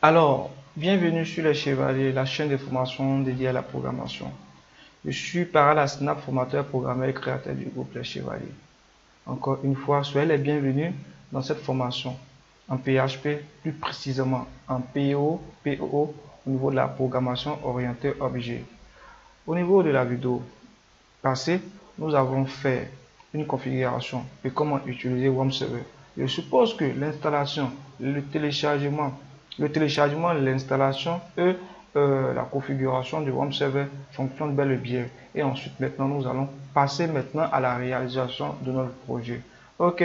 Alors, bienvenue sur les Chevaliers, la chaîne de formation dédiée à la programmation. Je suis Parala Snap, formateur, programmeur et créateur du groupe Les Chevaliers. Encore une fois, soyez les bienvenus dans cette formation en PHP, plus précisément en PO au niveau de la programmation orientée objet. Au niveau de la vidéo passée, nous avons fait une configuration de comment utiliser WAMP Server. Je suppose que l'installation, le téléchargement, l'installation et la configuration du WAMP Server fonctionnent bel et bien. Et ensuite, maintenant, nous allons passer maintenant à la réalisation de notre projet. Ok.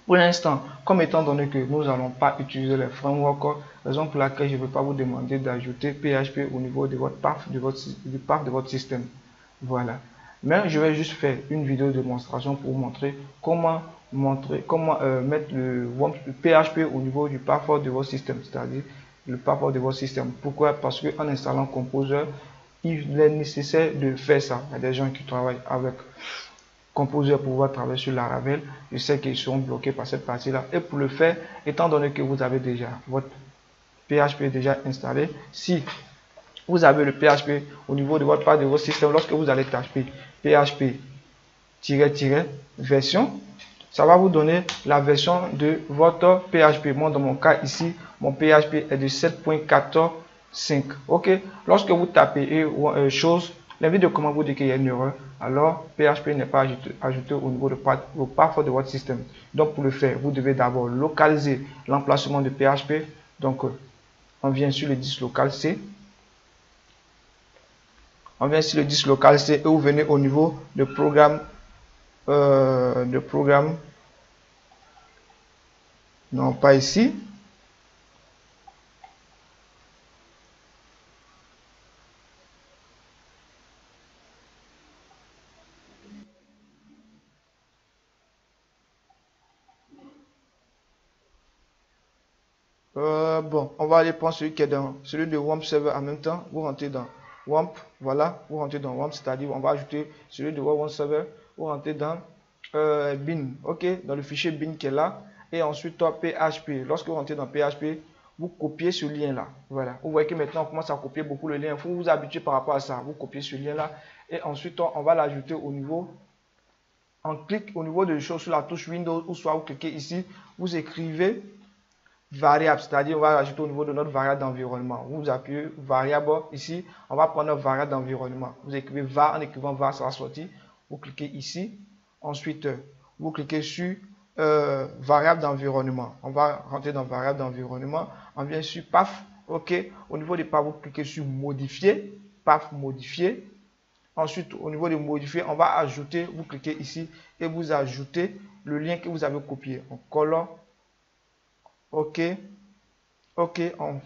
Pour l'instant, comme étant donné que nous n'allons pas utiliser les frameworks, raison pour laquelle je ne vais pas vous demander d'ajouter PHP au niveau de votre path de votre système. Voilà. Mais je vais juste faire une vidéo de démonstration pour vous montrer comment mettre le PHP au niveau du path de votre système, c'est-à-dire le path de votre système. Pourquoi? Parce qu'en installant Composer, il est nécessaire de faire ça. Il y a des gens qui travaillent avec Composer pour pouvoir travailler sur Laravel. Je sais qu'ils seront bloqués par cette partie-là. Et pour le faire, étant donné que vous avez déjà votre PHP déjà installé, si vous avez le PHP au niveau de votre part de votre système, lorsque vous allez taper PHP-version, ça va vous donner la version de votre PHP. Moi, dans mon cas ici, mon PHP est de 7.14.5. Ok. Lorsque vous tapez chose, l'invite de comment vous dit qu'il y a une erreur, alors PHP n'est pas ajouté au niveau de path de votre système. Donc, pour le faire, vous devez d'abord localiser l'emplacement de PHP. Donc, on vient sur le disque local C. On vient sur le disque local C et vous venez au niveau de programme. Non, pas ici. Bon, on va aller prendre celui qui est dans celui de WAMP Server en même temps. Vous rentrez dans WAMP, voilà, vous rentrez dans WAMP, c'est-à-dire on va ajouter celui de WAMP Server. Vous rentrez dans bin, ok, dans le fichier bin qui est là, et ensuite PHP. Lorsque vous rentrez dans PHP, vous copiez ce lien là, voilà. Vous voyez que maintenant on commence à copier beaucoup le lien. Il faut vous habituer par rapport à ça. Vous copiez ce lien là, et ensuite on va l'ajouter au niveau. On clique au niveau de choses sur la touche Windows, ou soit vous cliquez ici, vous écrivez variable, c'est-à-dire on va ajouter au niveau de notre variable d'environnement. Vous appuyez variable ici, on va prendre notre variable d'environnement. Vous écrivez var, en écrivant var, ça va sortir. Vous cliquez ici, ensuite vous cliquez sur variable d'environnement. On va rentrer dans variable d'environnement. On vient sur path, ok. Au niveau des paths, vous cliquez sur modifier, path modifier. Ensuite, au niveau de modifier, on va ajouter, vous cliquez ici et vous ajoutez le lien que vous avez copié. On colle. Ok, on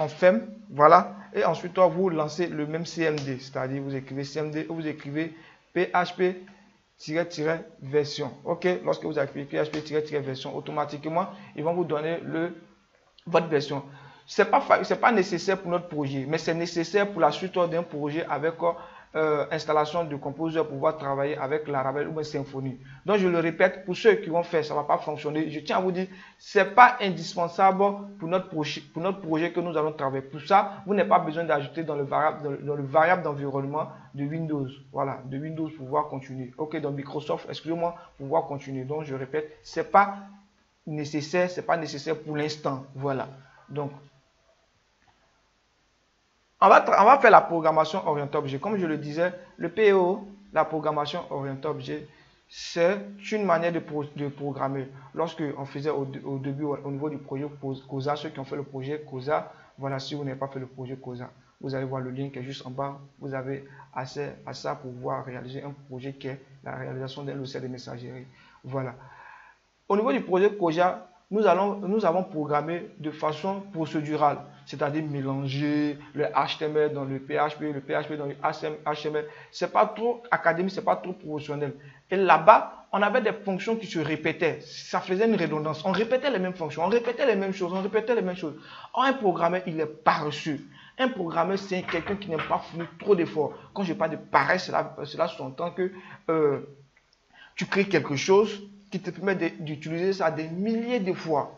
ferme, voilà, et ensuite vous lancez le même CMD, c'est-à-dire vous écrivez CMD ou vous écrivez PHP-version. Ok, lorsque vous écrivez PHP-version, automatiquement ils vont vous donner votre version. C'est pas nécessaire pour notre projet, mais c'est nécessaire pour la suite d'un projet avec installation de Composer pour pouvoir travailler avec Laravel ou Symfony. Donc je le répète, pour ceux qui vont faire, ça ne va pas fonctionner. Je tiens à vous dire, c'est pas indispensable pour notre projet que nous allons travailler. Pour ça, vous n'avez pas besoin d'ajouter dans le variable d'environnement de Windows. Voilà, de Windows pour pouvoir continuer. Ok, dans Microsoft, excusez-moi, pour pouvoir continuer. Donc je répète, c'est pas nécessaire pour l'instant. Voilà. Donc on va faire la programmation orientée objet. Comme je le disais, le PO, la programmation orientée objet, c'est une manière de programmer. Lorsque on faisait au début, au niveau du projet COSA, ceux qui ont fait le projet COSA, voilà, si vous n'avez pas fait le projet COSA, vous allez voir le lien qui est juste en bas. Vous avez accès à ça pour pouvoir réaliser un projet qui est la réalisation d'un logiciel de messagerie. Voilà. Au niveau du projet COSA, nous avons programmé de façon procédurale, c'est-à-dire mélanger le HTML dans le PHP dans le HTML. C'est pas trop académique, c'est pas trop professionnel. Et là-bas, on avait des fonctions qui se répétaient. Ça faisait une redondance. On répétait les mêmes fonctions, on répétait les mêmes choses. Or, un programmeur, il est paresseux. Un programmeur, c'est quelqu'un qui n'aime pas fournir trop d'efforts. Quand je parle de paresse, cela s'entend que tu crées quelque chose qui te permet d'utiliser ça des milliers de fois.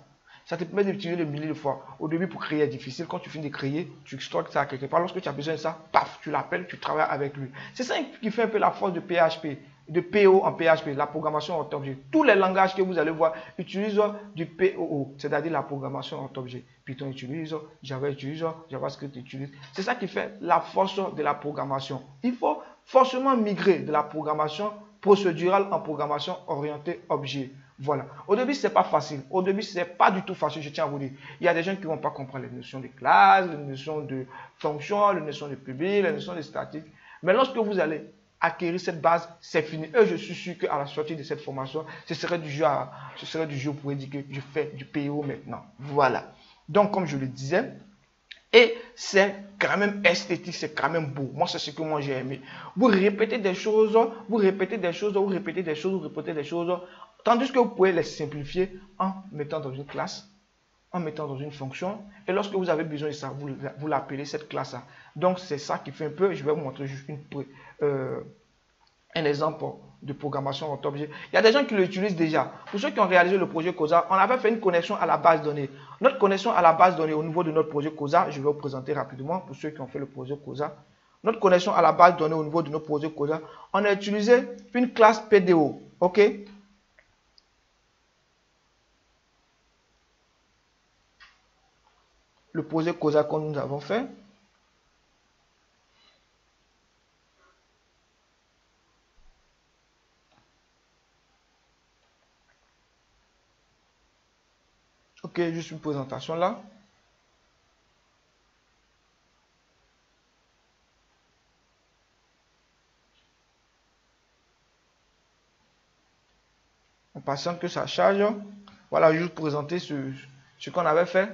Ça te permet d'utiliser le milliers de fois. Au début, pour créer est difficile. Quand tu finis de créer, tu stockes ça quelque part. Lorsque tu as besoin de ça, paf, tu l'appelles, tu travailles avec lui. C'est ça qui fait un peu la force de PHP, de PO en PHP, la programmation en objet. Tous les langages que vous allez voir utilisent du POO, c'est-à-dire la programmation en objet. Python utilise, Java utilise, JavaScript utilise. C'est ça qui fait la force de la programmation. Il faut forcément migrer de la programmation procédurale en programmation orientée objet. Voilà. Au début, ce n'est pas facile. Au début, ce n'est pas du tout facile, je tiens à vous dire. Il y a des gens qui ne vont pas comprendre les notions de classe, les notions de fonction, les notions de public, les notions de statique. Mais lorsque vous allez acquérir cette base, c'est fini. Et je suis sûr qu'à la sortie de cette formation, ce serait du jeu pour dire que je fais du PO maintenant. Voilà. Donc, comme je le disais, et c'est quand même esthétique, c'est quand même beau. Moi, c'est ce que moi j'ai aimé. Vous répétez des choses, vous répétez des choses, vous répétez des choses, vous répétez des choses, tandis que vous pouvez les simplifier en mettant dans une classe, en mettant dans une fonction. Et lorsque vous avez besoin de ça, vous l'appelez cette classe-là. Donc, c'est ça qui fait un peu, je vais vous montrer juste un exemple de programmation en objet. Il y a des gens qui l'utilisent déjà. Pour ceux qui ont réalisé le projet COSA, on avait fait une connexion à la base de données. Notre connexion à la base de données au niveau de notre projet COSA, je vais vous présenter rapidement pour ceux qui ont fait le projet COSA. Notre connexion à la base de données au niveau de notre projet COSA, on a utilisé une classe PDO. OK? Le projet COSA que nous avons fait. Ok, juste une présentation là. On patiente que ça charge. Voilà, juste présenter ce qu'on avait fait.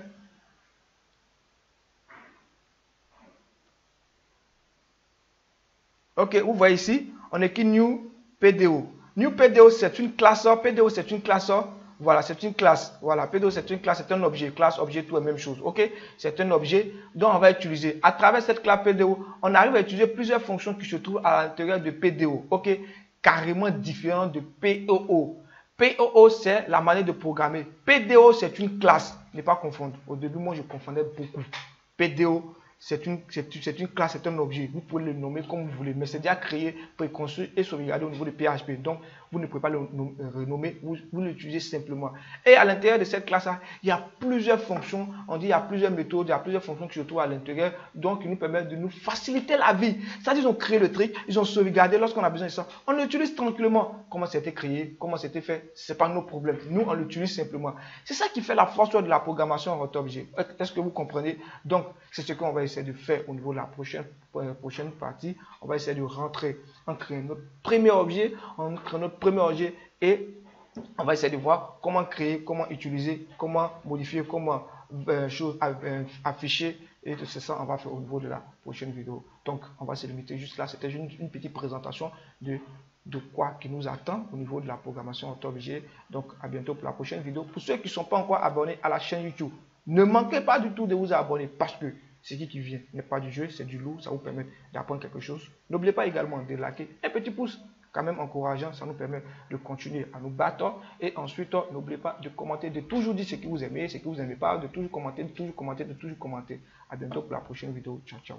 Ok, vous voyez ici, on écrit New PDO. New PDO, c'est une classe. PDO, c'est une classe. Voilà, c'est une classe. Voilà, PDO, c'est une classe, c'est un objet. Classe, objet, tout la même chose. Ok, c'est un objet dont on va utiliser. À travers cette classe PDO, on arrive à utiliser plusieurs fonctions qui se trouvent à l'intérieur de PDO. Ok, carrément différent de POO. POO, c'est la manière de programmer. PDO, c'est une classe. Ne pas confondre. Au début, moi, je confondais beaucoup. PDO, c'est une classe, c'est un objet. Vous pouvez le nommer comme vous voulez, mais c'est déjà créé, préconçu et sauvegardé au niveau de PHP. Donc, vous ne pouvez pas le renommer, vous l'utilisez simplement. Et à l'intérieur de cette classe-là, il y a plusieurs fonctions. On dit il y a plusieurs méthodes, il y a plusieurs fonctions qui se trouvent à l'intérieur. Donc, ils nous permettent de nous faciliter la vie. C'est-à-dire, ils ont créé le truc, ils ont sauvegardé lorsqu'on a besoin de ça. On l'utilise tranquillement. Comment c'était créé, comment c'était fait, ce n'est pas nos problèmes. Nous, on l'utilise simplement. C'est ça qui fait la force de la programmation en objet. Est-ce que vous comprenez? Donc, c'est ce qu'on va essayer de faire au niveau de la prochaine partie. On va essayer de rentrer, on crée notre premier objet, et on va essayer de voir comment créer, comment utiliser, comment modifier, comment afficher, et c'est ça on va faire au niveau de la prochaine vidéo. Donc, on va se limiter juste là. C'était une petite présentation de quoi qui nous attend au niveau de la programmation en objet. Donc, à bientôt pour la prochaine vidéo. Pour ceux qui ne sont pas encore abonnés à la chaîne YouTube, ne manquez pas du tout de vous abonner parce que ce qui vient n'est pas du jeu, c'est du lourd, ça vous permet d'apprendre quelque chose. N'oubliez pas également de liker un petit pouce, quand même encourageant, ça nous permet de continuer à nous battre. Et ensuite, n'oubliez pas de commenter, de toujours dire ce que vous aimez, ce que vous n'aimez pas, de toujours commenter, de toujours commenter, de toujours commenter. À bientôt pour la prochaine vidéo. Ciao, ciao.